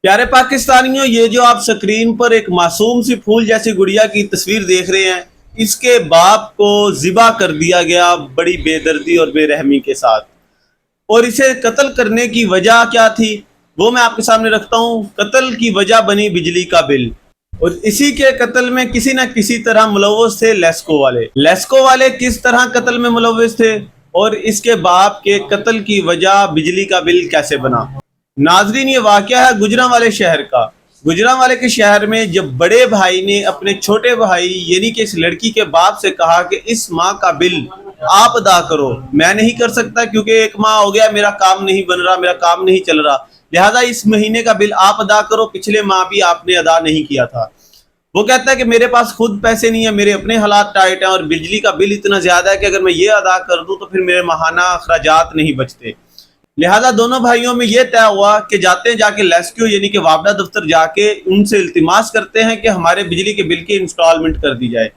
प्यारे पाकिस्तानियों, ये जो आप स्क्रीन पर एक मासूम सी फूल जैसी गुड़िया की तस्वीर देख रहे हैं, इसके बाप को ज़िबा कर दिया गया बड़ी बेदर्दी और बेरहमी के साथ। और इसे कत्ल करने की वजह क्या थी वो मैं आपके सामने रखता हूँ। कत्ल की वजह बनी बिजली का बिल, और इसी के कत्ल में किसी न किसी तरह मुलव्वस थे लेस्को वाले किस तरह कत्ल में मुलव्वस थे, और इसके बाप के कत्ल की वजह बिजली का बिल कैसे बना। नाजरीन, ये वाकया है गुजरांवाले शहर का। गुजरांवाले के शहर में जब बड़े भाई ने अपने छोटे भाई यानी कि इस लड़की के बाप से कहा कि इस माह का बिल आप अदा करो, मैं नहीं कर सकता क्योंकि एक माह हो गया, मेरा काम नहीं बन रहा, मेरा काम नहीं चल रहा, लिहाजा इस महीने का बिल आप अदा करो, पिछले माह भी आपने अदा नहीं किया था। वो कहता है कि मेरे पास खुद पैसे नहीं है, मेरे अपने हालात टाइट हैं और बिजली का बिल इतना ज्यादा है कि अगर मैं ये अदा कर दूं तो फिर मेरे माहाना अखराजात नहीं बचते। लिहाजा दोनों भाइयों में यह तय हुआ कि जाते हैं जाके लेस्क्यू यानी कि वापडा दफ्तर जाके उनसे इल्तिमास करते हैं कि हमारे बिजली के बिल की इंस्टॉलमेंट कर दी जाए।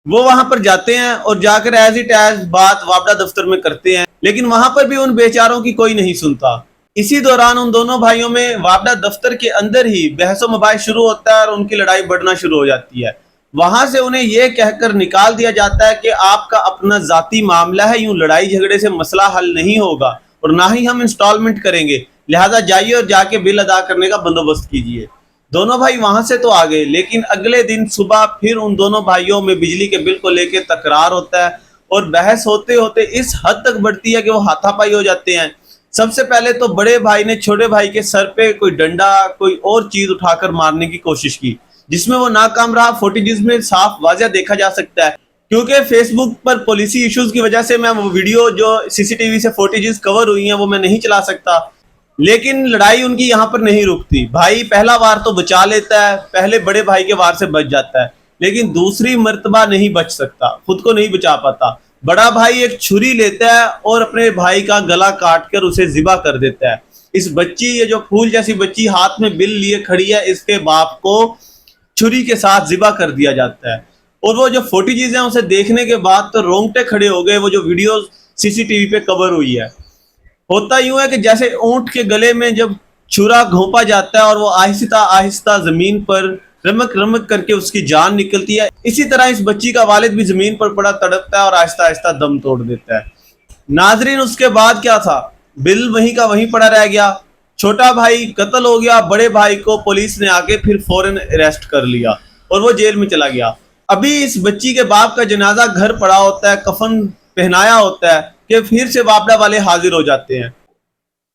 वो वहां पर जाते हैं और जाकर एज इट एज बात वापडा दफ्तर में करते हैं, लेकिन वहां पर भी उन बेचारों की कोई नहीं सुनता। इसी दौरान उन दोनों भाइयों में वापडा दफ्तर के अंदर ही बहसो मुबाहिस शुरू होता है और उनकी लड़ाई बढ़ना शुरू हो जाती है। वहां से उन्हें यह कहकर निकाल दिया जाता है कि आपका अपना जाती मामला है, यूं लड़ाई झगड़े से मसला हल नहीं होगा और ना ही हम इंस्टॉलमेंट करेंगे, लिहाजा जाइए और जाके बिल अदा करने का बंदोबस्त कीजिए। दोनों भाई वहां से तो आ गए, लेकिन अगले दिन सुबह फिर उन दोनों भाइयों में बिजली के बिल को लेकर तकरार होता है और बहस होते होते इस हद तक बढ़ती है कि वो हाथापाई हो जाते हैं। सबसे पहले तो बड़े भाई ने छोटे भाई के सर पे कोई डंडा कोई और चीज उठाकर मारने की कोशिश की, जिसमें वो नाकाम रहा। फुटेज में साफ वाज़ह देखा जा सकता है, क्योंकि फेसबुक पर पॉलिसी इश्यूज की वजह से मैं वो वीडियो जो सीसीटीवी से फुटेजेस कवर हुई हैं वो मैं नहीं चला सकता, लेकिन लड़ाई उनकी यहाँ पर नहीं रुकती। भाई पहला वार तो बचा लेता है, पहले बड़े भाई के वार से बच जाता है, लेकिन दूसरी मर्तबा नहीं बच सकता, खुद को नहीं बचा पाता। बड़ा भाई एक छुरी लेता है और अपने भाई का गला काट कर उसे ज़िबा कर देता है। इस बच्ची, ये जो फूल जैसी बच्ची हाथ में बिल लिए खड़ी है, इसके बाप को छुरी के साथ ज़िबा कर दिया जाता है। और वो जो फुटेजेस हैं उसे देखने के बाद तो रोंगटे खड़े हो गए। वो जो वीडियो सीसीटीवी पे कवर हुई है, होता यूं है कि जैसे ऊंट के गले में जब छुरा घोंपा जाता है और वो आहिस्ता आहिस्ता जमीन पर रमक रमक करके उसकी जान निकलती है, इसी तरह इस बच्ची का वालिद भी जमीन पर पड़ा तड़पता है और आहिस्ता आहिस्ता दम तोड़ देता है। नाजरीन, उसके बाद क्या था, बिल वहीं का वहीं पड़ा रह गया। छोटा भाई कत्ल हो गया, बड़े भाई को पुलिस ने आके फिर फौरन अरेस्ट कर लिया और वो जेल में चला गया। अभी इस बच्ची के बाप का जनाजा घर पड़ा होता है, कफन पहनाया होता है कि फिर से वापडा वाले हाजिर हो जाते हैं।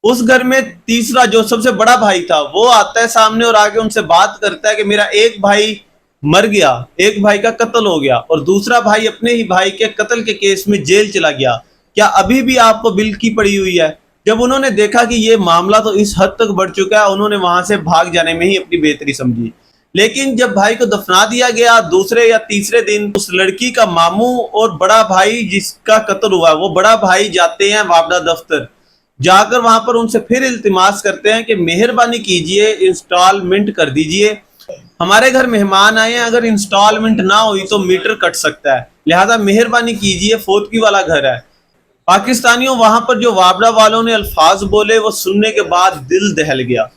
उस घर में तीसरा जो सबसे बड़ा भाई था वो आता है सामने और आके उनसे बात करता है कि मेरा एक भाई मर गया, एक भाई का कत्ल हो गया और दूसरा भाई अपने ही भाई के कत्ल के केस में जेल चला गया, क्या अभी भी आपको बिल की पड़ी हुई है। जब उन्होंने देखा कि ये मामला तो इस हद तक बढ़ चुका है, उन्होंने वहां से भाग जाने में ही अपनी बेहतरी समझी। लेकिन जब भाई को दफना दिया गया, दूसरे या तीसरे दिन उस लड़की का मामू और बड़ा भाई जिसका कत्ल हुआ वो बड़ा भाई जाते हैं वापडा दफ्तर। जाकर वहां पर उनसे फिर इल्तिमास करते हैं कि मेहरबानी कीजिए इंस्टॉलमेंट कर दीजिए, हमारे घर मेहमान आए हैं, अगर इंस्टॉलमेंट ना हुई तो मीटर कट सकता है, लिहाजा मेहरबानी कीजिए, फौतगी वाला घर है। पाकिस्तानियों, वहां पर जो वापडा वालों ने अल्फाज बोले वो सुनने के बाद दिल दहल गया।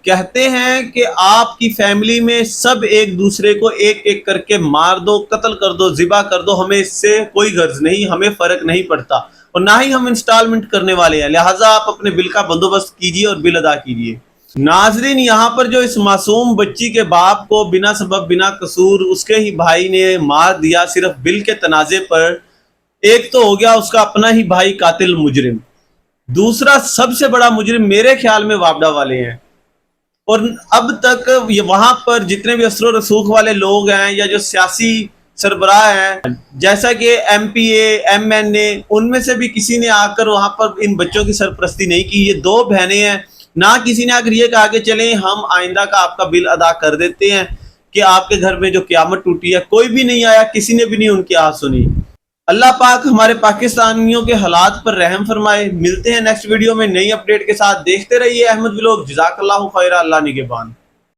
कहते हैं कि आपकी फैमिली में सब एक दूसरे को एक एक करके मार दो, कत्ल कर दो, ज़िबा कर दो, हमें इससे कोई गर्ज नहीं, हमें फर्क नहीं पड़ता और ना ही हम इंस्टॉलमेंट करने वाले हैं, लिहाजा आप अपने बिल का बंदोबस्त कीजिए और बिल अदा कीजिए। नाजरीन, यहाँ पर जो इस मासूम बच्ची के बाप को बिना सबब बिना कसूर उसके ही भाई ने मार दिया सिर्फ बिल के तनाजे पर, एक तो हो गया उसका अपना ही भाई कातिल मुजरिम, दूसरा सबसे बड़ा मुजरिम मेरे ख्याल में वापडा वाले हैं। और अब तक वहां पर जितने भी असर रसूख वाले लोग हैं या जो सियासी सरबराह हैं, जैसा कि MPA MNA, उनमें से भी किसी ने आकर वहां पर इन बच्चों की सरपरस्ती नहीं की। ये दो बहनें हैं, ना किसी ने आकर ये कहा कि चलें हम आइंदा का आपका बिल अदा कर देते हैं कि आपके घर में जो क़यामत टूटी है, कोई भी नहीं आया, किसी ने भी नहीं उनकी आवाज़ सुनी। अल्लाह पाक हमारे पाकिस्तानियों के हालात पर रहम फरमाए। मिलते हैं नेक्स्ट वीडियो में नई अपडेट के साथ। देखते रहिए अहमद व्लॉग। जज़ाकल्लाहु खैरा। अल्लाह निगहबान।